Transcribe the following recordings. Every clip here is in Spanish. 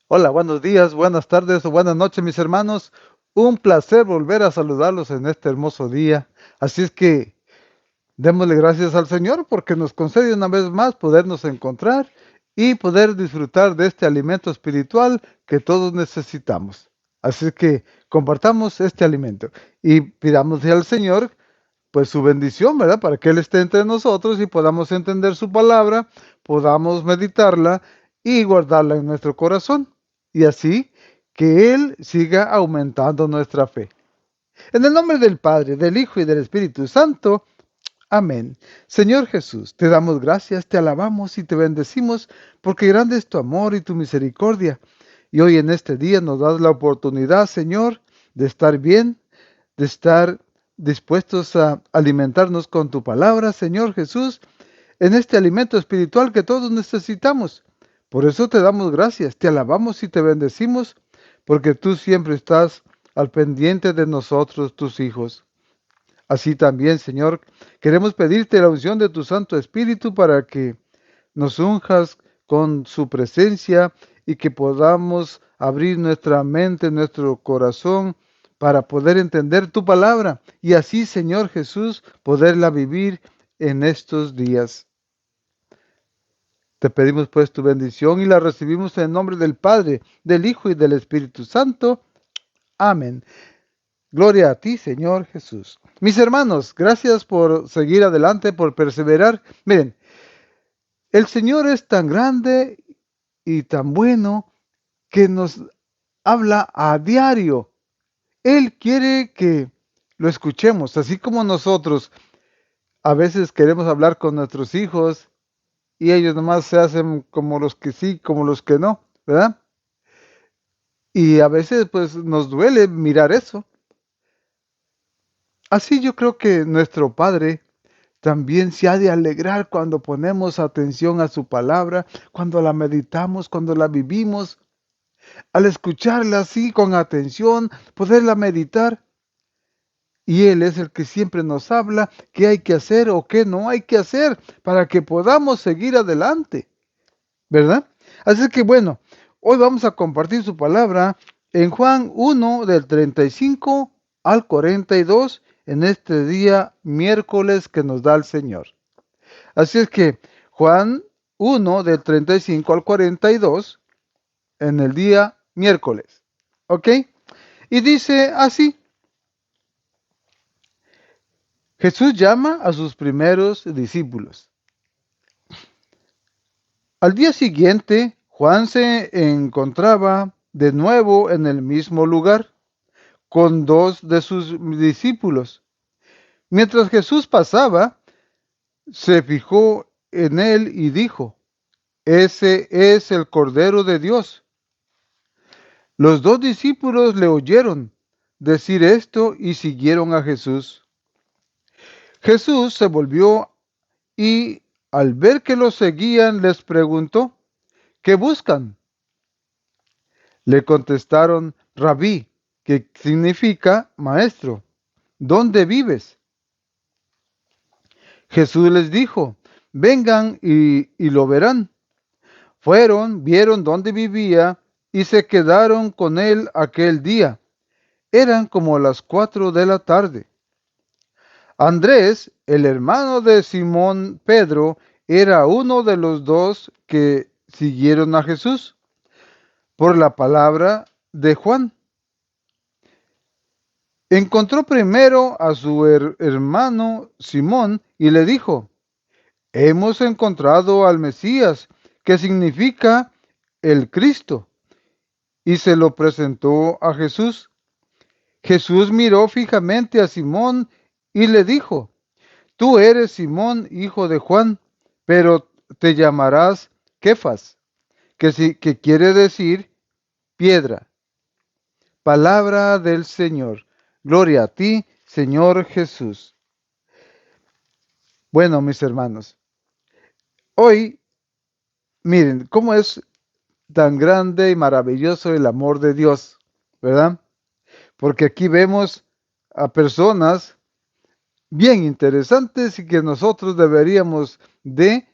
Hola, buenos días, buenas tardes o buenas noches, mis hermanos. Un placer volver a saludarlos en este hermoso día. Así es que démosle gracias al Señor porque nos concede una vez más podernos encontrar y poder disfrutar de este alimento espiritual que todos necesitamos. Así es que compartamos este alimento y pidámosle al Señor pues su bendición, ¿verdad? Para que Él esté entre nosotros y podamos entender su palabra, podamos meditarla y guardarla en nuestro corazón. Y así que Él siga aumentando nuestra fe. En el nombre del Padre, del Hijo y del Espíritu Santo. Amén. Señor Jesús, te damos gracias, te alabamos y te bendecimos porque grande es tu amor y tu misericordia. Y hoy en este día nos das la oportunidad, Señor, de estar bien, de estar dispuestos a alimentarnos con tu palabra, Señor Jesús, en este alimento espiritual que todos necesitamos. Por eso te damos gracias, te alabamos y te bendecimos, porque tú siempre estás al pendiente de nosotros, tus hijos. Así también, Señor, queremos pedirte la unción de tu Santo Espíritu para que nos unjas con su presencia y que podamos abrir nuestra mente, nuestro corazón para poder entender tu palabra y así, Señor Jesús, poderla vivir en estos días. Te pedimos pues tu bendición y la recibimos en el nombre del Padre, del Hijo y del Espíritu Santo. Amén. Gloria a ti, Señor Jesús. Mis hermanos, gracias por seguir adelante, por perseverar. Miren, el Señor es tan grande y tan bueno que nos habla a diario. Él quiere que lo escuchemos, así como nosotros a veces queremos hablar con nuestros hijos y ellos nomás se hacen como los que sí, como los que no, ¿verdad? Y a veces pues nos duele mirar eso. Así yo creo que nuestro Padre también se ha de alegrar cuando ponemos atención a su palabra, cuando la meditamos, cuando la vivimos, al escucharla así con atención, poderla meditar. Y Él es el que siempre nos habla qué hay que hacer o qué no hay que hacer para que podamos seguir adelante, ¿verdad? Así que bueno, hoy vamos a compartir su palabra en Juan 1 del 35 al 42 en este día miércoles que nos da el Señor. Así es que Juan 1 del 35 al 42 en el día miércoles, ¿ok? Y dice así. Jesús llama a sus primeros discípulos. Al día siguiente, Juan se encontraba de nuevo en el mismo lugar con dos de sus discípulos. Mientras Jesús pasaba, se fijó en él y dijo, ese es el Cordero de Dios. Los dos discípulos le oyeron decir esto y siguieron a Jesús. Jesús se volvió y al ver que los seguían les preguntó, ¿qué buscan? Le contestaron, Rabí, que significa maestro, ¿dónde vives? Jesús les dijo, vengan y lo verán. Fueron, vieron dónde vivía y se quedaron con él aquel día. Eran como las 4 de la tarde. Andrés, el hermano de Simón Pedro, era uno de los dos que siguieron a Jesús por la palabra de Juan. Encontró primero a su hermano Simón y le dijo, hemos encontrado al Mesías, que significa el Cristo, y se lo presentó a Jesús. Jesús miró fijamente a Simón y le dijo, tú eres Simón, hijo de Juan, pero te llamarás Kefas, que quiere decir piedra. Palabra del Señor. Gloria a ti, Señor Jesús. Bueno, mis hermanos, hoy miren cómo es tan grande y maravilloso el amor de Dios, ¿verdad? Porque aquí vemos a personas bien interesantes y que nosotros deberíamos de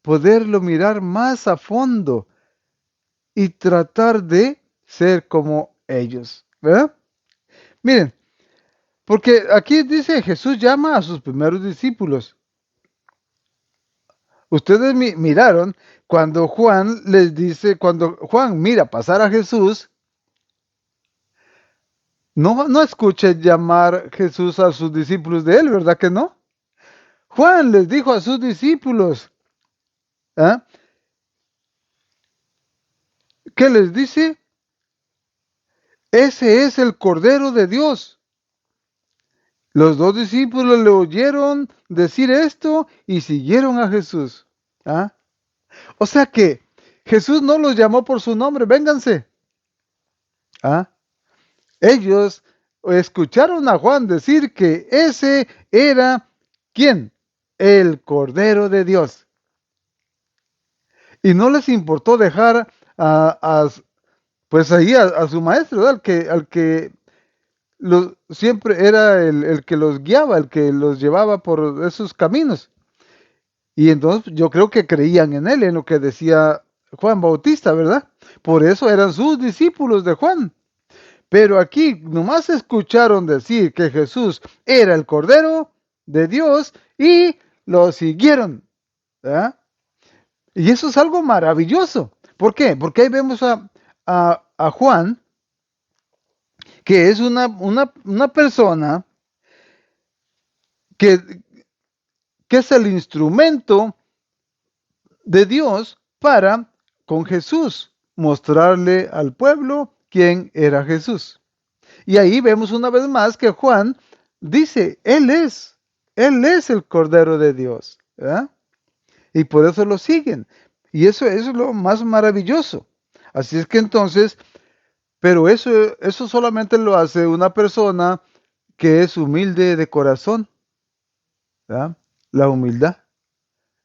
poderlo mirar más a fondo, y tratar de ser como ellos, ¿verdad? Miren, porque aquí dice Jesús llama a sus primeros discípulos. Ustedes miraron cuando Juan les dice, cuando Juan mira pasar a Jesús, no escuche llamar Jesús a sus discípulos de él, ¿verdad que no? Juan les dijo a sus discípulos, ¿ah? ¿Qué les dice? Ese es el Cordero de Dios. Los dos discípulos le oyeron decir esto y siguieron a Jesús. ¿Ah? O sea que Jesús no los llamó por su nombre, vénganse. ¿Ah? Ellos escucharon a Juan decir que ese era, ¿quién? El Cordero de Dios. Y no les importó dejar pues ahí a su maestro, ¿verdad? Al que siempre era el que los guiaba, el que los llevaba por esos caminos. Y entonces yo creo que creían en él, en lo que decía Juan Bautista, ¿verdad? Por eso eran sus discípulos de Juan. Pero aquí nomás escucharon decir que Jesús era el Cordero de Dios y lo siguieron, ¿verdad? Y eso es algo maravilloso. ¿Por qué? Porque ahí vemos a Juan, que es una persona que, que es el instrumento de Dios para, con Jesús, mostrarle al pueblo quién era Jesús. Y ahí vemos una vez más que Juan dice, Él es el Cordero de Dios, ¿verdad? Y por eso lo siguen. Y eso es lo más maravilloso. Así es que entonces, pero eso solamente lo hace una persona que es humilde de corazón, ¿verdad? La humildad,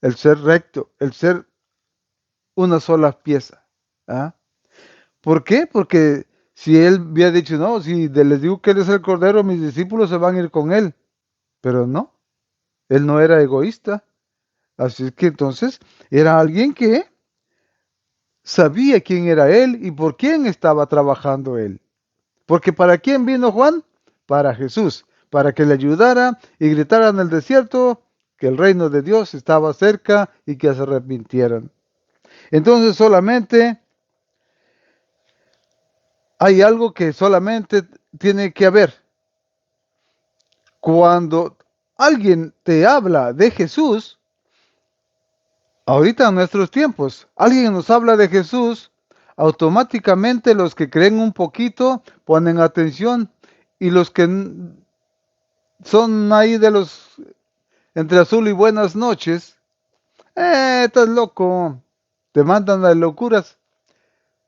el ser recto, el ser una sola pieza. ¿Ah? ¿Por qué? Porque si él había dicho, no, si les digo que él es el Cordero, mis discípulos se van a ir con él. Pero no, él no era egoísta. Así es que entonces era alguien que sabía quién era él y por quién estaba trabajando él. Porque ¿para quién vino Juan? Para Jesús, para que le ayudara y gritara en el desierto que el reino de Dios estaba cerca y que se arrepintieran. Entonces solamente hay algo que solamente tiene que haber. Cuando alguien te habla de Jesús, ahorita en nuestros tiempos, alguien nos habla de Jesús, automáticamente los que creen un poquito ponen atención y los que son ahí de los entre azul y buenas noches, estás loco, te mandan las locuras.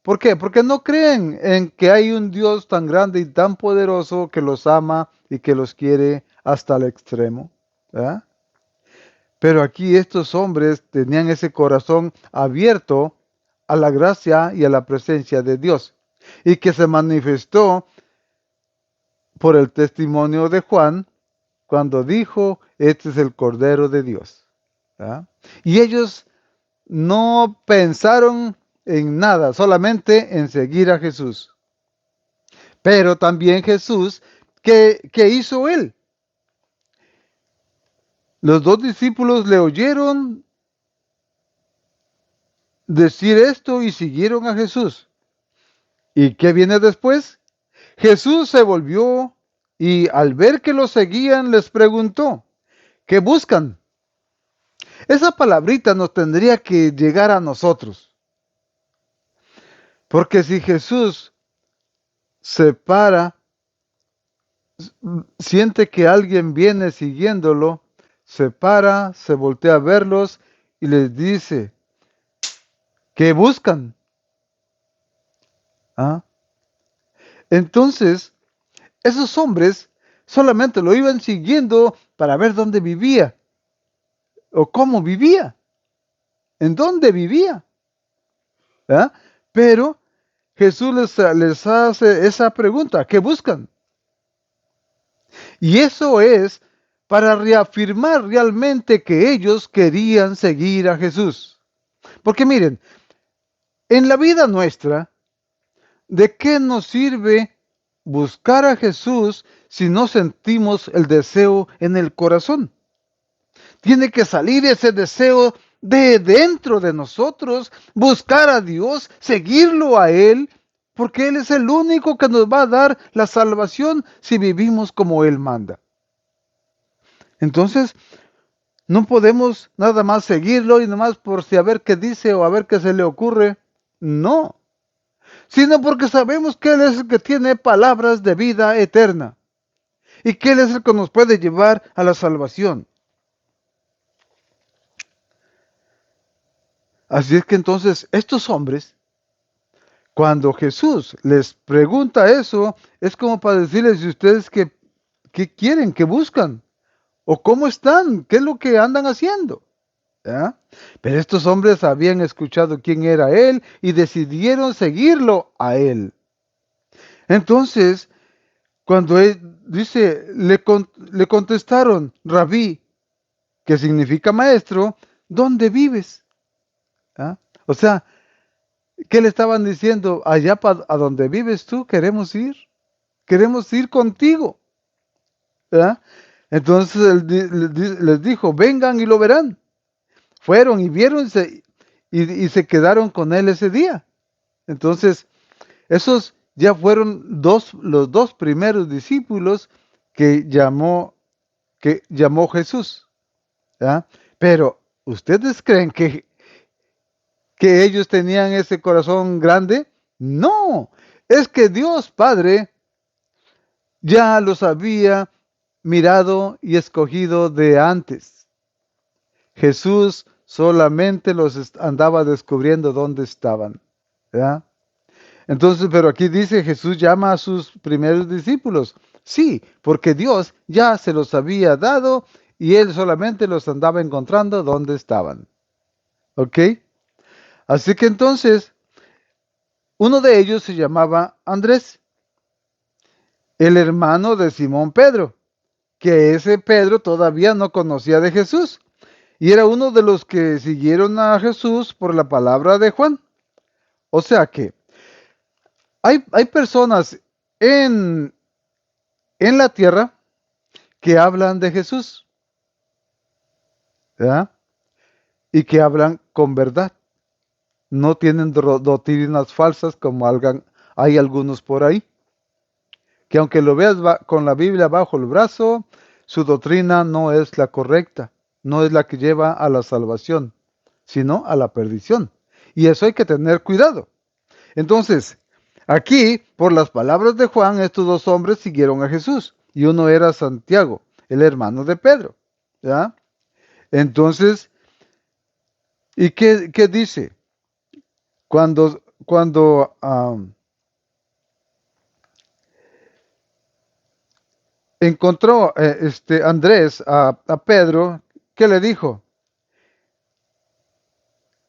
¿Por qué? Porque no creen en que hay un Dios tan grande y tan poderoso que los ama y que los quiere hasta el extremo. ¿Verdad? Pero aquí estos hombres tenían ese corazón abierto a la gracia y a la presencia de Dios y que se manifestó por el testimonio de Juan cuando dijo, este es el Cordero de Dios. ¿Verdad? Y ellos no pensaron en nada, solamente en seguir a Jesús. Pero también Jesús, ¿qué hizo él? Los dos discípulos le oyeron decir esto y siguieron a Jesús. ¿Y qué viene después? Jesús se volvió y al ver que lo seguían les preguntó, ¿qué buscan? Esa palabrita nos tendría que llegar a nosotros. Porque si Jesús se para, siente que alguien viene siguiéndolo, se para, se voltea a verlos y les dice, ¿qué buscan? ¿Ah? Entonces, esos hombres solamente lo iban siguiendo para ver dónde vivía o cómo vivía, en dónde vivía. ¿Ah? Pero Jesús les hace esa pregunta, ¿qué buscan? Y eso es para reafirmar realmente que ellos querían seguir a Jesús. Porque miren, En la vida nuestra, ¿de qué nos sirve buscar a Jesús si no sentimos el deseo en el corazón? Tiene que salir ese deseo de dentro de nosotros, buscar a Dios, seguirlo a Él, porque Él es el único que nos va a dar la salvación si vivimos como Él manda. Entonces, no podemos nada más seguirlo y nada más por si a ver qué dice o a ver qué se le ocurre. No, sino porque sabemos que Él es el que tiene palabras de vida eterna y que Él es el que nos puede llevar a la salvación. Así es que entonces estos hombres, cuando Jesús les pregunta eso, es como para decirles, ¿y ustedes qué quieren, qué buscan? ¿O cómo están? ¿Qué es lo que andan haciendo? ¿Ya? Pero estos hombres habían escuchado quién era Él y decidieron seguirlo a Él. Entonces, cuando Él dice, le contestaron, Rabí, que significa maestro, ¿dónde vives? ¿Ah? O sea, ¿qué le estaban diciendo? Allá a donde vives tú queremos ir contigo. ¿Ah? Entonces él les dijo, vengan y lo verán. Fueron y vieron y se quedaron con él ese día. Entonces, esos ya fueron los dos primeros discípulos que llamó Jesús. ¿Ah? Pero, ¿ustedes creen que ellos tenían ese corazón grande? No, es que Dios Padre ya los había mirado y escogido de antes. Jesús solamente andaba descubriendo dónde estaban. ¿Ya? Entonces, pero aquí dice, Jesús llama a sus primeros discípulos. Sí, porque Dios ya se los había dado y él solamente los andaba encontrando donde estaban. ¿Ok? Así que entonces, uno de ellos se llamaba Andrés, el hermano de Simón Pedro, que ese Pedro todavía no conocía de Jesús y era uno de los que siguieron a Jesús por la palabra de Juan. O sea que hay personas en, en la tierra que hablan de Jesús, ¿verdad? Y que hablan con verdad. No tienen doctrinas falsas como hay algunos por ahí, que aunque lo veas con la Biblia bajo el brazo, su doctrina no es la correcta, no es la que lleva a la salvación, sino a la perdición. Y eso hay que tener cuidado. Entonces, aquí, por las palabras de Juan, estos dos hombres siguieron a Jesús, y uno era Santiago, el hermano de Pedro. ¿Ya? Entonces, ¿y qué dice? Cuando encontró Andrés a Pedro, ¿qué le dijo?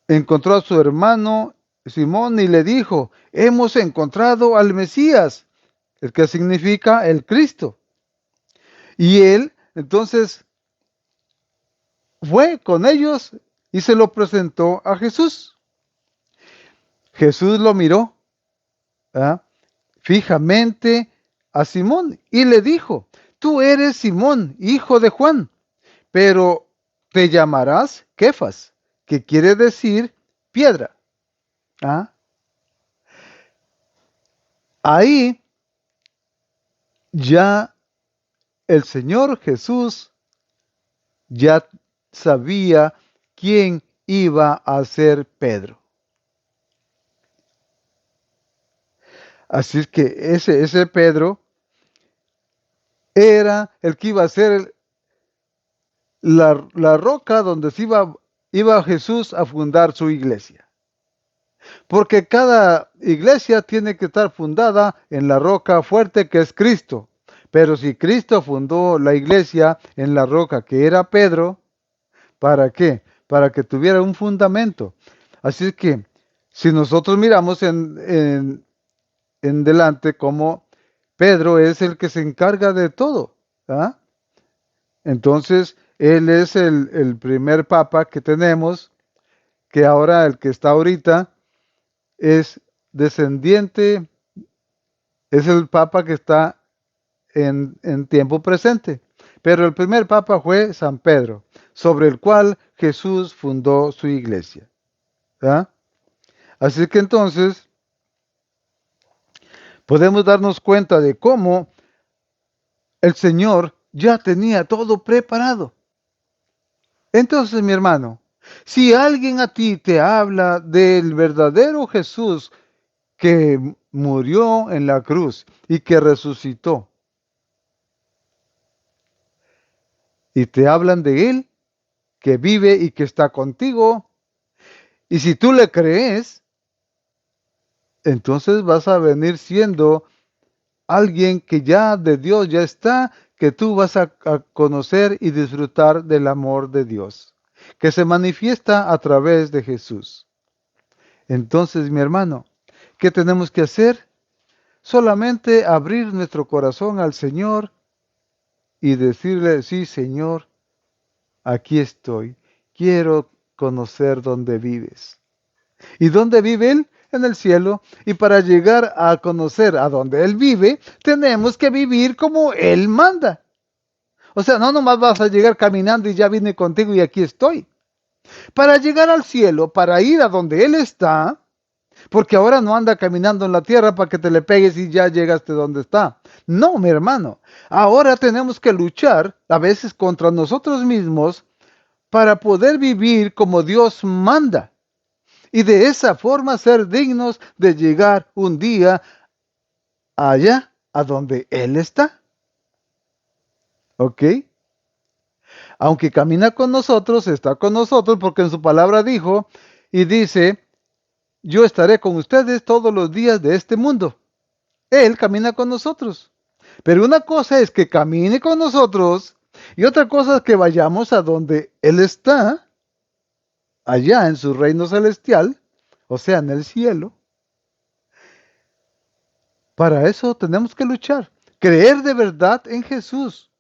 Encontró a su hermano Simón y le dijo, hemos encontrado al Mesías, el que significa el Cristo. Y él, entonces, fue con ellos y se lo presentó a Jesús. Jesús lo miró, ¿ah?, fijamente a Simón y le dijo, tú eres Simón, hijo de Juan, pero te llamarás Kefas, que quiere decir piedra. ¿Ah? Ahí ya el Señor Jesús ya sabía quién iba a ser Pedro. Así es que ese Pedro era el que iba a ser la roca donde iba Jesús a fundar su iglesia. Porque cada iglesia tiene que estar fundada en la roca fuerte que es Cristo. Pero si Cristo fundó la iglesia en la roca que era Pedro, ¿para qué? Para que tuviera un fundamento. Así es que si nosotros miramos en delante como Pedro es el que se encarga de todo, ¿ah? Entonces, él es el primer papa que tenemos, que ahora el que está ahorita es descendiente, es el Papa que está en tiempo presente. Pero el primer Papa fue San Pedro, sobre el cual Jesús fundó su iglesia. ¿Ah? Así que entonces podemos darnos cuenta de cómo el Señor ya tenía todo preparado. Entonces, mi hermano, si alguien a ti te habla del verdadero Jesús que murió en la cruz y que resucitó, y te hablan de Él, que vive y que está contigo, y si tú le crees, entonces vas a venir siendo alguien que ya de Dios ya está, que tú vas a conocer y disfrutar del amor de Dios, que se manifiesta a través de Jesús. Entonces, mi hermano, ¿qué tenemos que hacer? Solamente abrir nuestro corazón al Señor y decirle, sí, Señor, aquí estoy. Quiero conocer dónde vives. ¿Y dónde vive Él? En el cielo. Y para llegar a conocer a dónde Él vive, tenemos que vivir como Él manda. O sea, no nomás vas a llegar caminando y ya vine contigo y aquí estoy. Para llegar al cielo, para ir a donde Él está, porque ahora no anda caminando en la tierra para que te le pegues y ya llegaste donde está. No, mi hermano. Ahora tenemos que luchar a veces contra nosotros mismos para poder vivir como Dios manda. Y de esa forma ser dignos de llegar un día allá a donde Él está. ¿Ok? Aunque camina con nosotros, está con nosotros porque en su palabra dijo y dice, yo estaré con ustedes todos los días de este mundo. Él camina con nosotros. Pero una cosa es que camine con nosotros y otra cosa es que vayamos a donde Él está, allá en su reino celestial, o sea, en el cielo. Para eso tenemos que luchar, creer de verdad en Jesús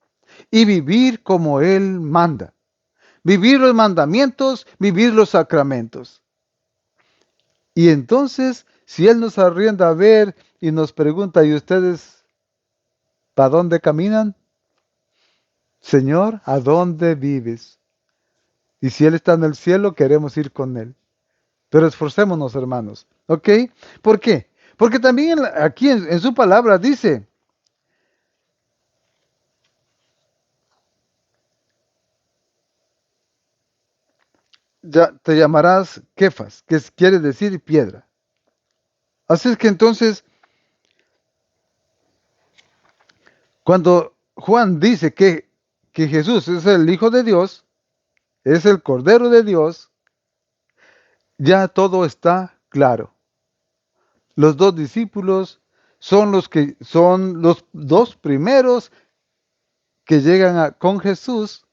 y vivir como Él manda. Vivir los mandamientos, vivir los sacramentos. Y entonces, si Él nos arrienda a ver y nos pregunta, ¿y ustedes para dónde caminan? Señor, ¿a dónde vives? Y si Él está en el cielo, queremos ir con Él. Pero esforcémonos, hermanos. ¿Ok? ¿Por qué? Porque también aquí en su palabra dice, ya te llamarás Kefas, quiere decir piedra. Así es que entonces, cuando Juan dice que Jesús es el Hijo de Dios, es el Cordero de Dios, ya todo está claro. Los dos discípulos son los dos primeros que llegan con Jesús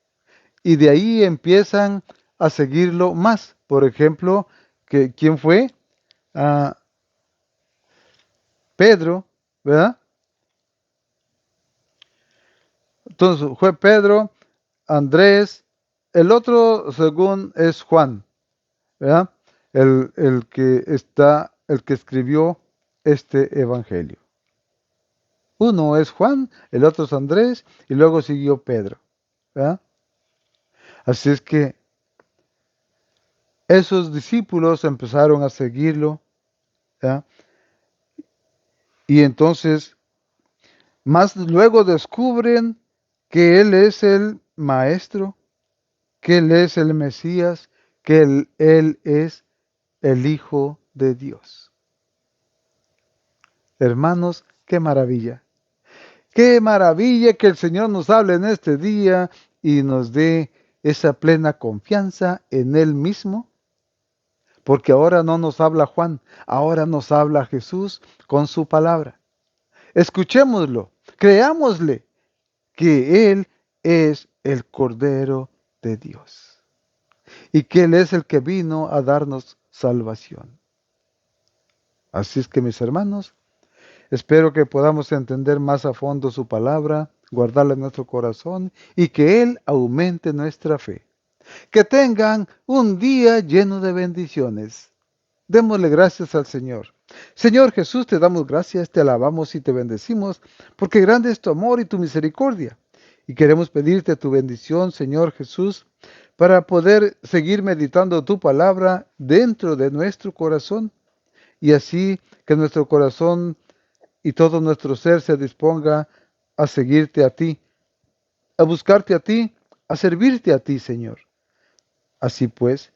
y de ahí empiezan a seguirlo más. Por ejemplo, ¿quién fue? Ah, Pedro, ¿verdad? Entonces fue Pedro, Andrés, el otro según es Juan, ¿verdad? El que escribió este evangelio. Uno es Juan, el otro es Andrés y luego siguió Pedro, ¿verdad? Así es que esos discípulos empezaron a seguirlo, ¿verdad? Y entonces, más luego descubren que Él es el Maestro, que Él es el Mesías, que Él es el Hijo de Dios. Hermanos, qué maravilla. Qué maravilla que el Señor nos hable en este día y nos dé esa plena confianza en Él mismo, porque ahora no nos habla Juan, ahora nos habla Jesús con su palabra. Escuchémoslo, creámosle que Él es el Cordero de Dios y que Él es el que vino a darnos salvación. Así es que, mis hermanos, espero que podamos entender más a fondo su palabra, guardarla en nuestro corazón y que Él aumente nuestra fe. Que tengan un día lleno de bendiciones. Démosle gracias al Señor. Señor Jesús, te damos gracias, te alabamos y te bendecimos, porque grande es tu amor y tu misericordia. Y queremos pedirte tu bendición, Señor Jesús, para poder seguir meditando tu palabra dentro de nuestro corazón, y así que nuestro corazón y todo nuestro ser se disponga a seguirte a ti, a buscarte a ti, a servirte a ti, Señor. Así pues,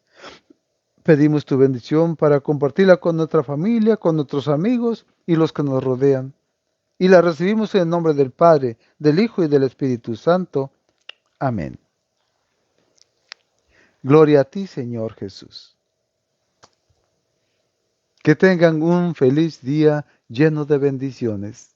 pedimos tu bendición para compartirla con nuestra familia, con nuestros amigos y los que nos rodean. Y la recibimos en el nombre del Padre, del Hijo y del Espíritu Santo. Amén. Gloria a ti, Señor Jesús. Que tengan un feliz día lleno de bendiciones.